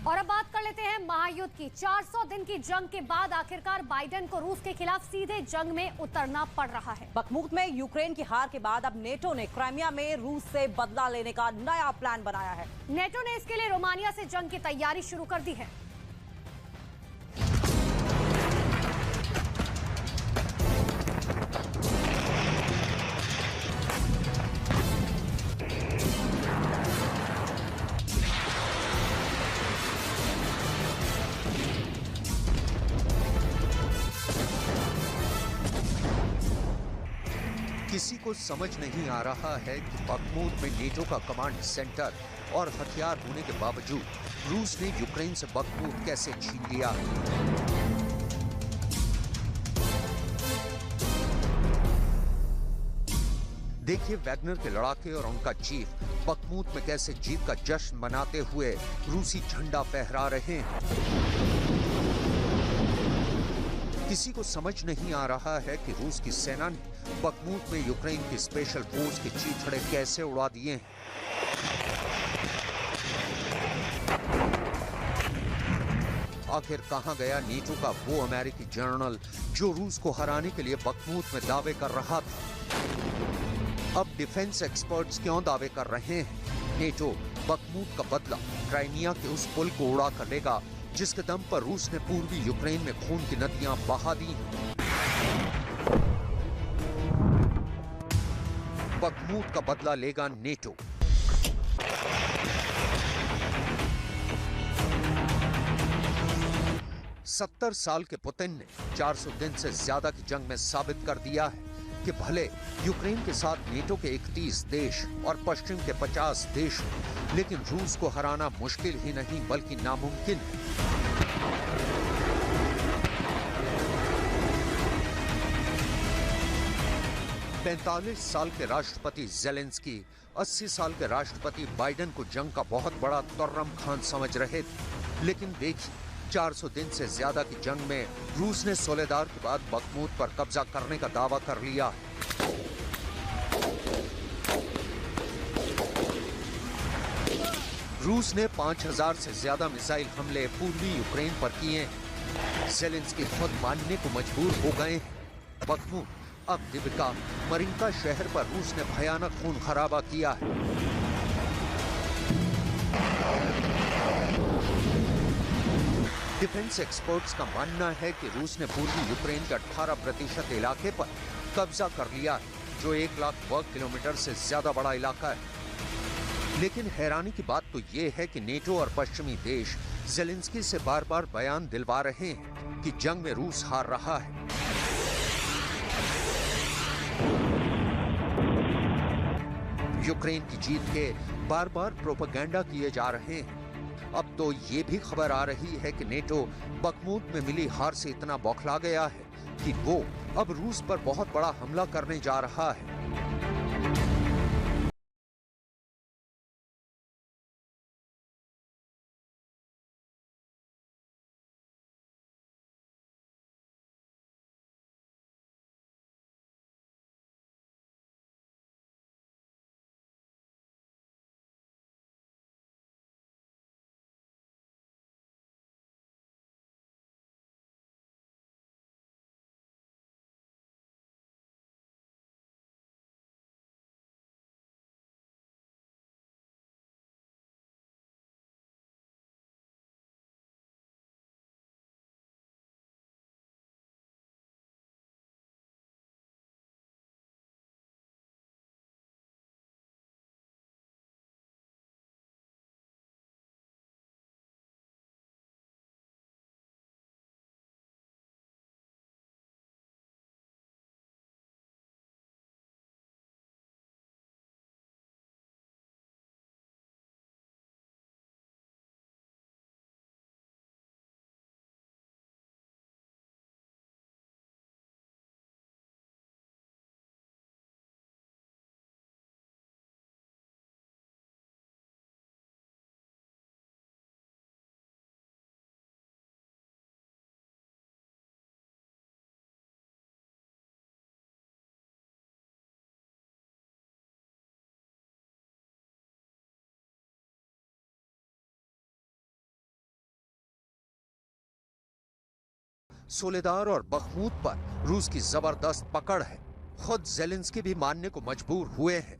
और अब बात कर लेते हैं महायुद्ध की। 400 दिन की जंग के बाद आखिरकार बाइडेन को रूस के खिलाफ सीधे जंग में उतरना पड़ रहा है। बखमुत में यूक्रेन की हार के बाद अब नेटो ने क्राइमिया में रूस से बदला लेने का नया प्लान बनाया है। नेटो ने इसके लिए रोमानिया से जंग की तैयारी शुरू कर दी है। किसी को समझ नहीं आ रहा है कि बखमुत में नेटो का कमांड सेंटर और हथियार होने के बावजूद रूस ने यूक्रेन से बखमुत कैसे छीन लिया। देखिए वैगनर के लड़ाके और उनका चीफ बखमुत में कैसे जीत का जश्न मनाते हुए रूसी झंडा फहरा रहे हैं। किसी को समझ नहीं आ रहा है कि रूस की सेना ने बखमुत में यूक्रेन की स्पेशल फोर्स के चीथड़े कैसे उड़ा दिए हैं। आखिर कहां गया नेटो का वो अमेरिकी जनरल जो रूस को हराने के लिए बखमुत में दावे कर रहा था। अब डिफेंस एक्सपर्ट्स क्यों दावे कर रहे हैं नेटो बखमुत का बदला क्राइमिया के उस पुल को उड़ा कर लेगा जिसके दम पर रूस ने पूर्वी यूक्रेन में खून की नदियां बहा दी। बखमुत का बदला लेगा नेटो। सत्तर साल के पुतिन ने 400 दिन से ज्यादा की जंग में साबित कर दिया है कि भले यूक्रेन के साथ नेटो के 31 देश और पश्चिम के 50 देश हैं, लेकिन रूस को हराना मुश्किल ही नहीं बल्कि नामुमकिन है। 45 साल के राष्ट्रपति ज़ेलेंस्की 80 साल के राष्ट्रपति बाइडेन को जंग का बहुत बड़ा तुर्रम खान समझ रहे थे, लेकिन देखिए 400 दिन से ज्यादा की जंग में रूस ने सोलेदार के बाद बखमुत पर कब्जा करने का दावा कर लिया। रूस ने 5000 से ज्यादा मिसाइल हमले पूर्वी यूक्रेन पर किए। ज़ेलेंस्की खुद मानने को मजबूर हो गए हैं। बखमुत अब दिविका मरिंका शहर पर रूस ने भयानक खून खराबा किया है। डिफेंस एक्सपर्ट्स का मानना है कि रूस ने पूर्वी यूक्रेन के 18% इलाके पर कब्जा कर लिया है, जो 1 लाख वर्ग किलोमीटर से ज्यादा बड़ा इलाका है। लेकिन हैरानी की बात तो यह है कि नेटो और पश्चिमी देश ज़ेलेंस्की से बार बार बयान दिलवा रहे हैं कि जंग में रूस हार रहा है। यूक्रेन की जीत के बार बार प्रोपेगेंडा किए जा रहे हैं। अब तो ये भी खबर आ रही है कि नेटो बखमुत में मिली हार से इतना बौखला गया है कि वो अब रूस पर बहुत बड़ा हमला करने जा रहा है। सोलेदार और बखमूत पर रूस की जबरदस्त पकड़ है। खुद ज़ेलेंस्की भी मानने को मजबूर हुए हैं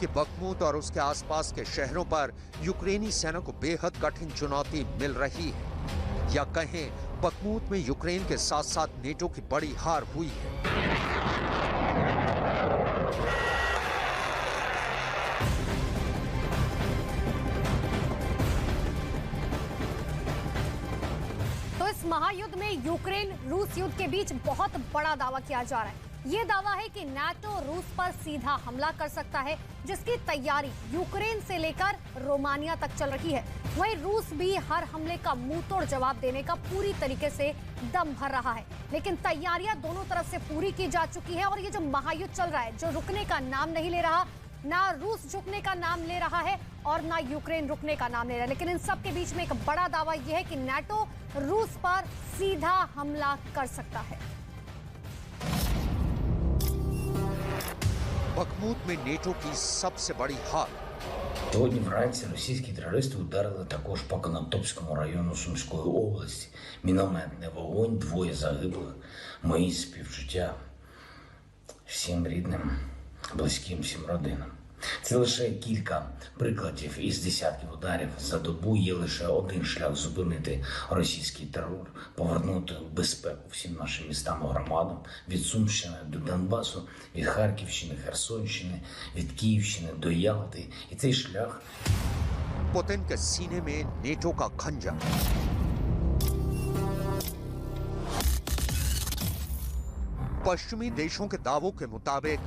कि बखमूत और उसके आसपास के शहरों पर यूक्रेनी सेना को बेहद कठिन चुनौती मिल रही है, या कहें बखमूत में यूक्रेन के साथ साथ नेटो की बड़ी हार हुई है। महायुद्ध में यूक्रेन रूस युद्ध के बीच बहुत बड़ा दावा किया जा रहा है। ये दावा है कि नाटो रूस पर सीधा हमला कर सकता है, जिसकी तैयारी यूक्रेन से लेकर रोमानिया तक चल रही है। वहीं रूस भी हर हमले का मुंहतोड़ जवाब देने का पूरी तरीके से दम भर रहा है, लेकिन तैयारियां दोनों तरफ से पूरी की जा चुकी है। और ये जो महायुद्ध चल रहा है, जो रुकने का नाम नहीं ले रहा, ना रूस झुकने का नाम ले रहा है और ना यूक्रेन रुकने का नाम ले रहा है, लेकिन इन सब के बीच में एक बड़ा दावा यह है कि नाटो रूस पर सीधा हमला कर सकता है। बखमूत में नेटो की सबसे बड़ी हार। Сьогодні вранці російські терористи ударили також по Конотопському району Сумської області. Мінометний вогонь, 2 загиблих. Мої співчуття всім рідним, близьким, всім родинам. Це лише кілька прикладів із десятків ударів за добу. Є лише один шлях зупинити російський терор, повернути безпеку всім нашим містам і громадам, від Сумщини до Донбасу, від Харківщини, Херсонщини, від Київщини до Ялти. І цей шлях पुतिन के सीने में नेटो का खंजर। पश्चिमी देशों के दावों के मुताबिक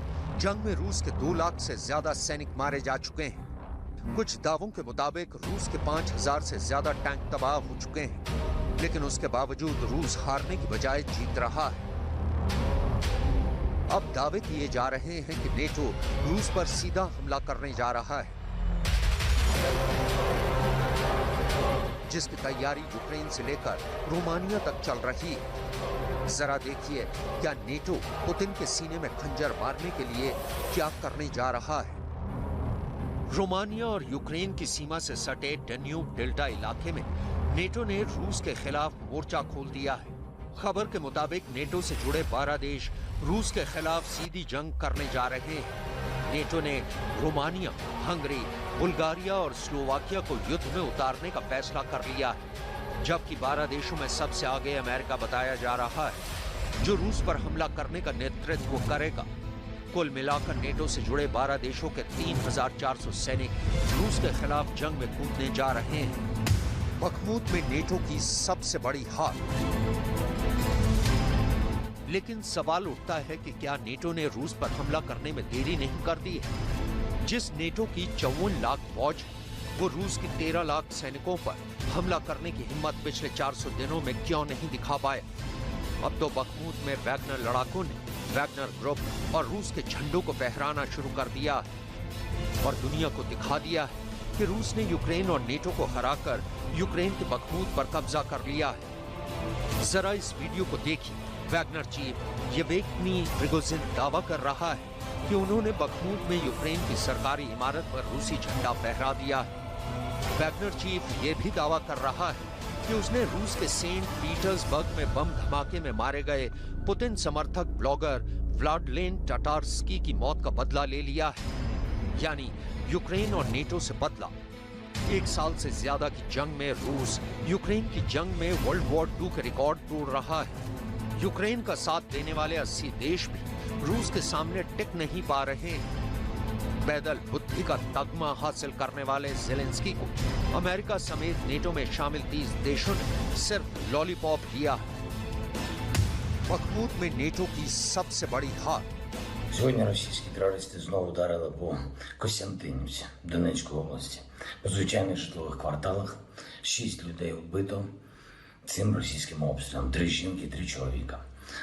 जंग में रूस के 2 लाख से ज्यादा सैनिक मारे जा चुके हैं। कुछ दावों के मुताबिक रूस के 5000 से ज्यादा टैंक तबाह हो चुके हैं, लेकिन उसके बावजूद रूस हारने की बजाय जीत रहा है। अब दावे किए जा रहे हैं कि नेटो रूस पर सीधा हमला करने जा रहा है, जिसकी तैयारी यूक्रेन से लेकर रोमानिया तक चल रही है। जरा देखिए, क्या नेटो पुतिन के सीने में खंजर मारने के लिए क्या करने जा रहा है। रोमानिया और यूक्रेन की सीमा से सटे डन्यूब डेल्टा इलाके में नेटो ने रूस के खिलाफ मोर्चा खोल दिया है। खबर के मुताबिक नेटो से जुड़े 12 देश रूस के खिलाफ सीधी जंग करने जा रहे हैं। नेटो ने रोमानिया, हंगरी, बुल्गारिया और स्लोवाकिया को युद्ध में उतारने का फैसला कर लिया है, जबकि 12 देशों में सबसे आगे अमेरिका बताया जा रहा है, जो रूस पर हमला करने का नेतृत्व करेगा। कुल मिलाकर नेटो से जुड़े 12 देशों के 3400 सैनिक रूस के खिलाफ जंग में कूदने जा रहे हैं। बखमूत में नेटो की सबसे बड़ी हार। लेकिन सवाल उठता है कि क्या नेटो ने रूस पर हमला करने में देरी नहीं कर दी है। जिस नेटो की 54 लाख फौज, वो रूस की 13 लाख सैनिकों पर हमला करने की हिम्मत पिछले 400 दिनों में क्यों नहीं दिखा पाया। अब तो बखमूत में वैगनर लड़ाकों ने वैगनर ग्रुप और रूस के झंडों को फहराना शुरू कर दिया है और दुनिया को दिखा दिया है कि रूस ने यूक्रेन और नेटो को हराकर यूक्रेन के बखमूत पर कब्जा कर लिया है। जरा इस वीडियो को देखिए। वैगनर चीफ येवगेनी प्रिगोजिन दावा कर रहा है कि उन्होंने बखमूत में यूक्रेन की सरकारी इमारत पर रूसी झंडा फहरा दिया है। वैगनर चीफ ये भी दावा कर रहा है कि उसने रूस के सेंट पीटर्सबर्ग में बम धमाके में मारे गए पुतिन समर्थक ब्लॉगर व्लादिमीर टटारस्की की मौत का बदला ले लिया है, यानी यूक्रेन और नेटो से बदला। 1 साल से ज्यादा की जंग में रूस यूक्रेन की जंग में वर्ल्ड वॉर 2 के रिकॉर्ड तोड़ रहा है। यूक्रेन का साथ देने वाले 80 देश भी रूस के सामने टिक नहीं पा रहे हैं। पैदल बुद्धि का तगमा हासिल करने वाले ज़ेलेंस्की को अमेरिका समेत नेटो में शामिल 30 देशों ने सिर्फ लॉलीपॉप दिया है। बखमूत में नेटो की सबसे बड़ी हार। Сьогодні російські терористи знову ударили по Костянтинівці, Донецької області. По звичайних житлових кварталах 6 людей вбито цим російським обстрілом, 3 жінки, 3 чоловіка.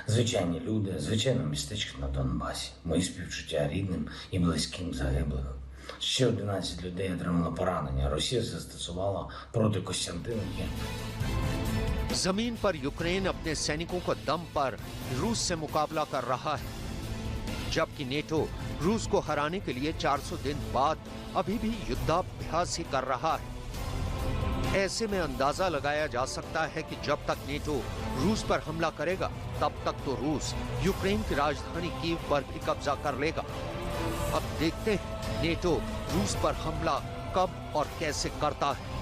Звичайні люди, звичайне містечко на Донбасі. Мої співчуття рідним і близьким загиблих. Ще 11 людей отримали поранення. Росія застосувала проти Костянтинівки. जमीन पर यूक्रेन अपने सैनिकों को दम पर रूस से मुकाबला कर रहा है, जबकि नेटो रूस को हराने के लिए 400 दिन बाद अभी भी युद्धाभ्यास ही कर रहा है। ऐसे में अंदाजा लगाया जा सकता है कि जब तक नेटो रूस पर हमला करेगा तब तक तो रूस यूक्रेन की राजधानी कीव पर भी कब्जा कर लेगा। अब देखते हैं नेटो रूस पर हमला कब और कैसे करता है।